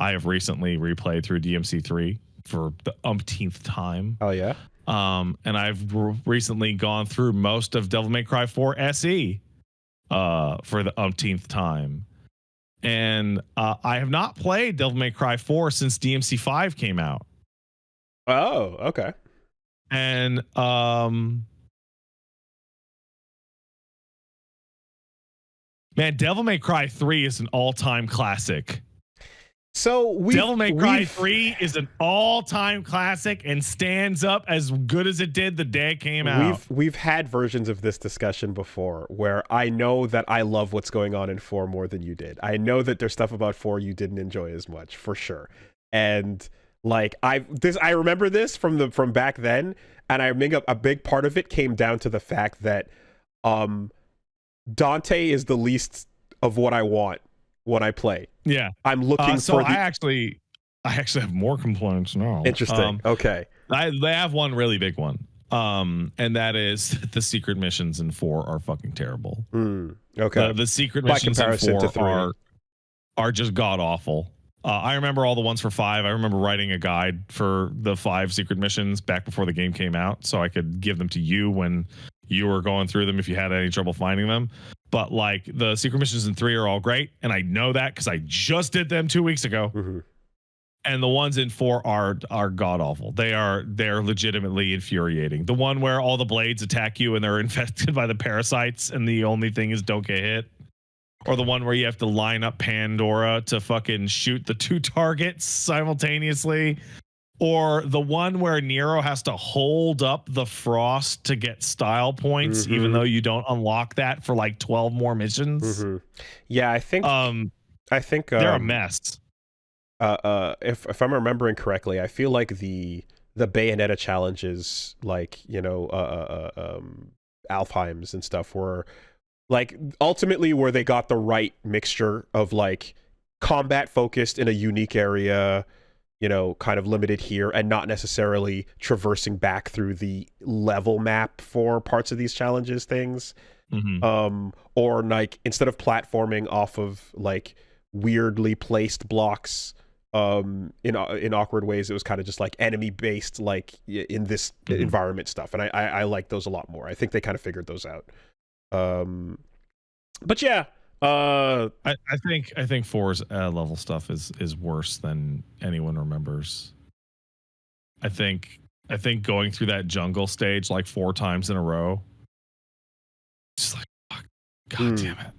I have recently replayed through DMC3 for the umpteenth time. Oh yeah. And I've recently gone through most of Devil May Cry 4 SE for the umpteenth time. And I have not played Devil May Cry 4 since DMC5 came out. Oh, okay. And man, Devil May Cry 3 is an all-time classic. So Devil May Cry 3 is an all-time classic and stands up as good as it did the day it came out. We've had versions of this discussion before where I know that I love what's going on in 4 more than you did. I know that there's stuff about 4 you didn't enjoy as much, for sure. And like I remember this from back then, and I think a big part of it came down to the fact that Dante is the least of what I want when I play. Yeah, I'm looking so for the... I actually have more complaints now. Interesting. Okay. They have one really big one. And that is the secret missions in 4 are fucking terrible. Okay. The secret missions in 4 are just god awful. I remember all the ones for 5. I remember writing a guide for the 5 secret missions back before the game came out, so I could give them to you when you were going through them if you had any trouble finding them. But like the secret missions in 3 are all great, and I know that because I just did them 2 weeks ago. And the ones in 4 are god awful. They're legitimately infuriating. The one where all the blades attack you and they're infected by the parasites, and the only thing is don't get hit. Or the one where you have to line up Pandora to fucking shoot the 2 targets simultaneously. Or the one where Nero has to hold up the frost to get style points, even though you don't unlock that for like 12 more missions. Yeah, I think they're a mess. If I'm remembering correctly, I feel like the Bayonetta challenges, like, you know, Alfheim's and stuff, were like ultimately where they got the right mixture of like combat focused in a unique area, you know, kind of limited here, and not necessarily traversing back through the level map for parts of these challenges things. Or like instead of platforming off of like weirdly placed blocks in awkward ways, it was kind of just like enemy based, like in this environment stuff, and I like those a lot more. I think they kind of figured those out. But yeah, I think 4's level stuff is worse than anyone remembers. I think going through that jungle stage like 4 times in a row, just like, fuck, god damn it.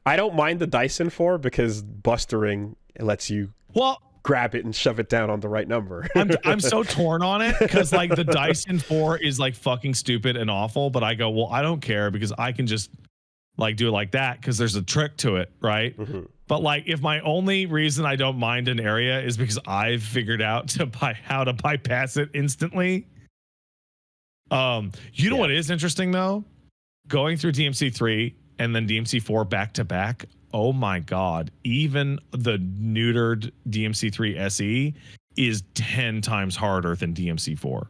I don't mind the Dyson 4 because bustering lets you grab it and shove it down on the right number. I'm so torn on it because like the Dyson 4 is like fucking stupid and awful, but I go, well, I don't care because I can just like do it like that because there's a trick to it, right? But like if my only reason I don't mind an area is because I've figured out how to bypass it instantly. You know what is interesting though? Going through DMC3 and then DMC4 back to back. Oh my god! Even the neutered DMC3 SE is 10 times harder than DMC4.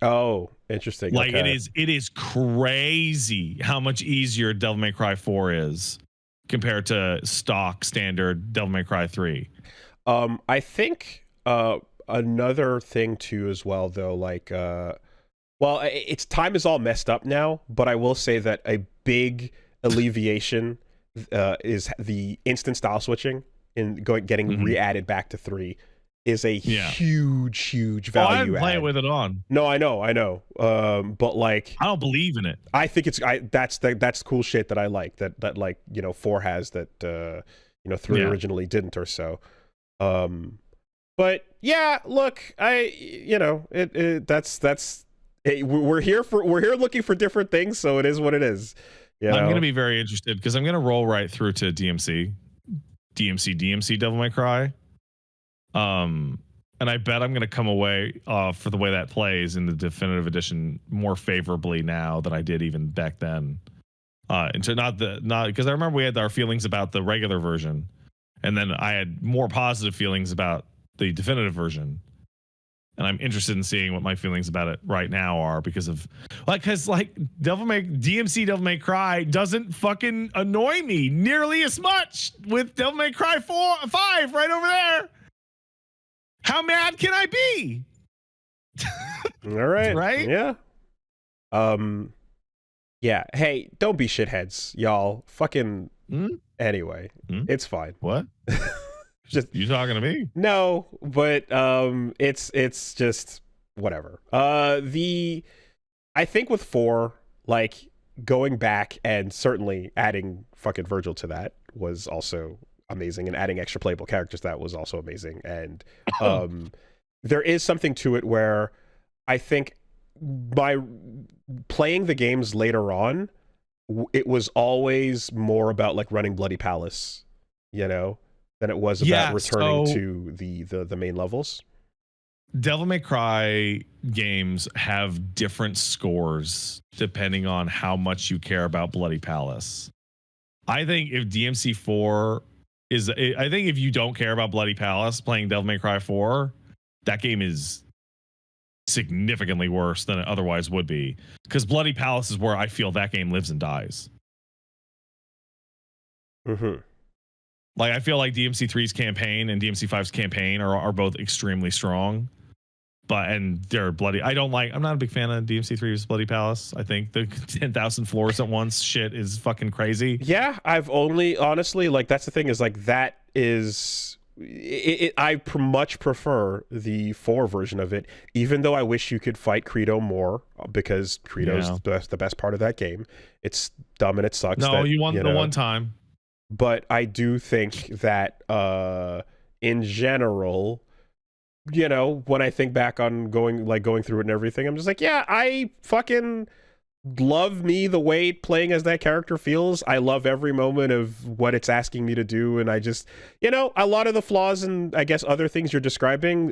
Oh, interesting. Like it is crazy how much easier Devil May Cry 4 is compared to stock standard Devil May Cry 3. I think another thing too as well though, like well, its time is all messed up now, but I will say that a big alleviation is the instant style switching and getting re-added back to 3 is a huge value I didn't play add. It with it on. No, I know. But like, I don't believe in it. I think that's cool shit that I like that like, you know, 4 has that you know 3 originally didn't or so. But yeah, look, you know, we're here looking for different things, so it is what it is. You know? I'm going to be very interested because I'm going to roll right through to DMC Devil May Cry. And I bet I'm going to come away for the way that plays in the definitive edition more favorably now than I did even back then. And so not because I remember we had our feelings about the regular version, and then I had more positive feelings about the definitive version. And I'm interested in seeing what my feelings about it right now are because DMC Devil May Cry doesn't fucking annoy me nearly as much with Devil May Cry 5 right over there. How mad can I be? All right. Right? Yeah. Yeah. Hey, don't be shitheads, y'all. Fucking. Anyway, it's fine. What? Just you talking to me? No, but it's just whatever. I think with 4, like going back and certainly adding fucking Virgil to that was also amazing, and adding extra playable characters, that was also amazing. And there is something to it where I think by playing the games later on, it was always more about like running Bloody Palace, you know, than it was about returning to the main levels. Devil May Cry games have different scores depending on how much you care about Bloody Palace. I think if DMC4 I think if you don't care about Bloody Palace, playing Devil May Cry 4, that game is significantly worse than it otherwise would be, because Bloody Palace is where I feel that game lives and dies. Like, I feel like DMC3's campaign and DMC5's campaign are both extremely strong, and they're bloody. I'm not a big fan of DMC3's Bloody Palace. I think the 10,000 floors at once shit is fucking crazy. Yeah, I've only, honestly, like, that's the thing, is like, that is I much prefer the 4 version of it, even though I wish you could fight Credo more, because Credo's the best part of that game. It's dumb and it sucks. No, you won the one time. But I do think that in general, you know, when I think back on going through it and everything, I'm just like, yeah, I fucking love me the way playing as that character feels. I love every moment of what it's asking me to do, and I just, you know, a lot of the flaws and I guess other things you're describing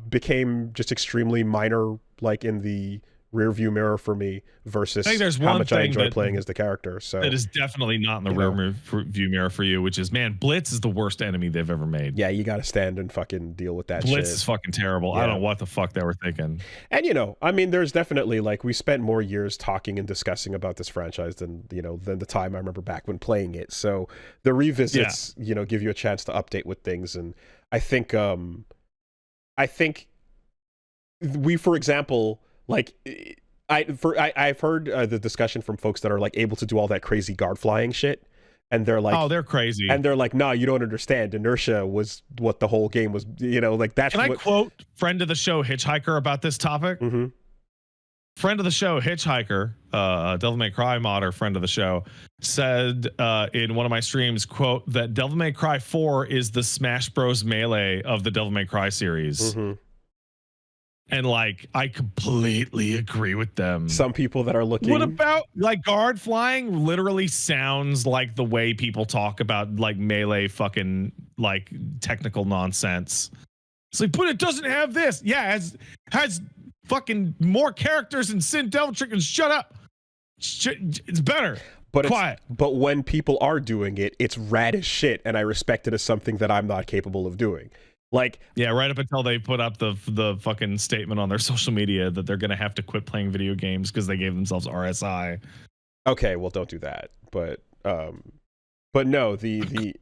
became just extremely minor, like in the rear view mirror for me, versus how much I enjoy playing as the character. So that is definitely not in the rear view mirror for you, which is, man, Blitz is the worst enemy they've ever made. Yeah, you got to stand and fucking deal with that. Blitz shit is fucking terrible. Yeah. I don't know what the fuck they were thinking. And, you know, I mean, there's definitely, like, we spent more years talking and discussing about this franchise than the time I remember back when playing it. So the revisits, you know, give you a chance to update with things. And I think we, for example, like, I've heard the discussion from folks that are like able to do all that crazy guard flying shit, and they're like, oh, they're crazy, and they're like, nah, you don't understand. Inertia was what the whole game was, you know, like that's. Can I quote friend of the show Hitchhiker about this topic? Friend of the show Hitchhiker, Devil May Cry modder, friend of the show, said in one of my streams, quote, that Devil May Cry 4 is the Smash Bros. Melee of the Devil May Cry series. And like, I completely agree with them. Some people that are looking. What about like guard flying? Literally sounds like the way people talk about like melee fucking like technical nonsense. It's like, but it doesn't have this. Yeah, it has fucking more characters than Sin Devil Trick, and shut up. It's better. But quiet. But when people are doing it, it's rad as shit, and I respect it as something that I'm not capable of doing. Like, yeah, right up until they put up the fucking statement on their social media that they're gonna have to quit playing video games because they gave themselves RSI. Okay, well, don't do that. But no, the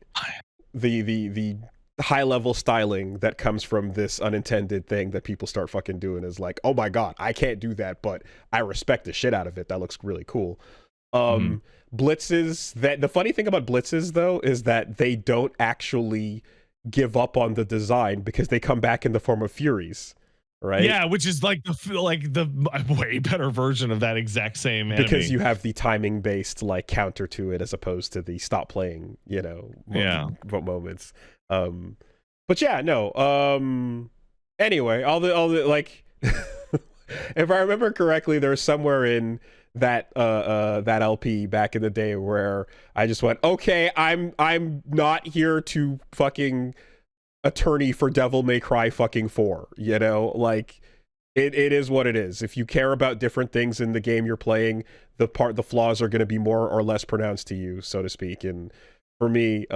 high level styling that comes from this unintended thing that people start fucking doing is like, oh my god, I can't do that, but I respect the shit out of it. That looks really cool. Blitzes, the funny thing about blitzes though is that they don't actually give up on the design, because they come back in the form of furies, right? Yeah, which is like the way better version of that exact same enemy. Because you have the timing based like counter to it, as opposed to the stop playing, you know, moments. But yeah, no. Anyway, all the like, if I remember correctly, there's somewhere in that LP back in the day where I just went, okay, I'm not here to fucking attorney for Devil May Cry fucking 4, you know, like it is what it is. If you care about different things in the game you're playing, the flaws are going to be more or less pronounced to you, so to speak. And for me,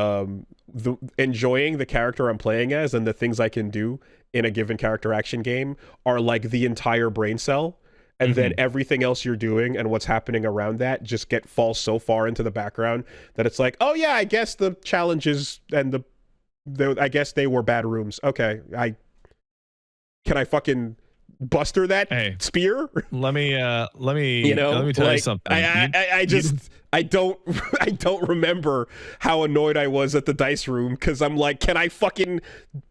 enjoying the character I'm playing as and the things I can do in a given character action game are like the entire brain cell. And then everything else you're doing and what's happening around that just falls so far into the background that it's like, oh yeah, I guess the challenges and I guess they were bad rooms. Okay, can I fucking buster that spear? Let me tell you something. I don't remember how annoyed I was at the dice room because I'm like, can I fucking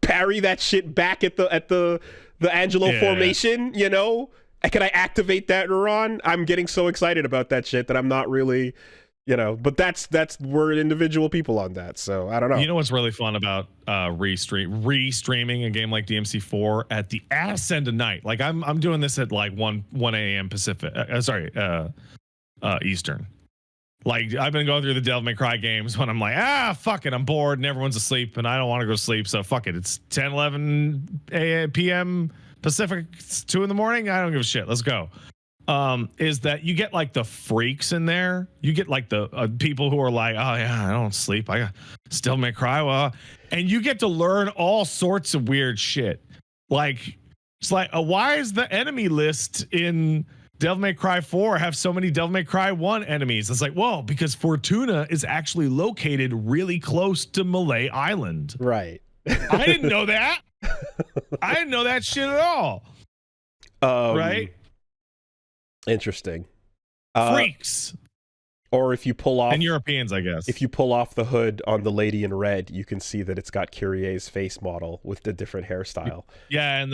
parry that shit back at the Angelo formation? You know, can I activate that neuron? I'm getting so excited about that shit that I'm not really, you know. But we're individual people on that, so I don't know. You know what's really fun about restreaming a game like DMC4 at the ass end of night? Like I'm doing this at like 1 a.m. Pacific. Eastern. Like I've been going through the Devil May Cry games when I'm like, fuck it, I'm bored and everyone's asleep and I don't want to go to sleep, so fuck it. It's 10, 11 p.m. Pacific, it's 2 in the morning. I don't give a shit. Let's go. Is that you get like the freaks in there. You get like the people who are like, oh yeah, I don't sleep. I still may cry. Well, and you get to learn all sorts of weird shit. Like it's like, why is the enemy list in Devil May Cry 4 have so many Devil May Cry 1 enemies? It's like, well, because Fortuna is actually located really close to Malay Island. Right. I didn't know that. I didn't know that shit at all. Right? Interesting. Freaks. Or if you pull off... And Europeans, I guess. If you pull off the hood on the lady in red, you can see that it's got Kyrie's face model with the different hairstyle. Yeah, and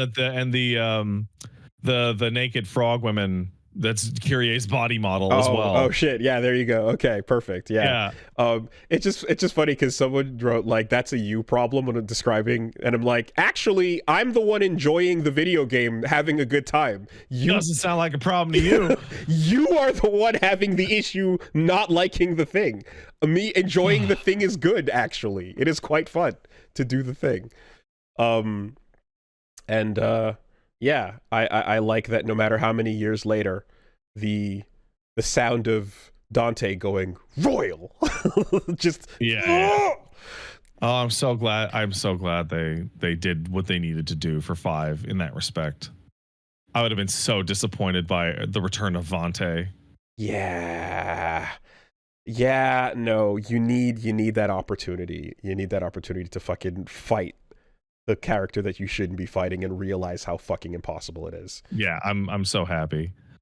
the naked frog women, that's Kyrie's body model as well. Oh shit, yeah, there you go. Okay, perfect. Yeah. It's just funny because someone wrote like, that's a you problem when I'm describing, and I'm like, actually, I'm the one enjoying the video game, having a good time. Doesn't sound like a problem to you. You are the one having the issue not liking the thing. Me enjoying the thing is good, actually. It is quite fun to do the thing. Yeah, I like that no matter how many years later, the sound of Dante going royal just Oh, I'm so glad they did what they needed to do for 5 in that respect. I would have been so disappointed by the return of Vante. Yeah, no, you need that opportunity. You need that opportunity to fucking fight the character that you shouldn't be fighting and realize how fucking impossible it is. Yeah, I'm so happy.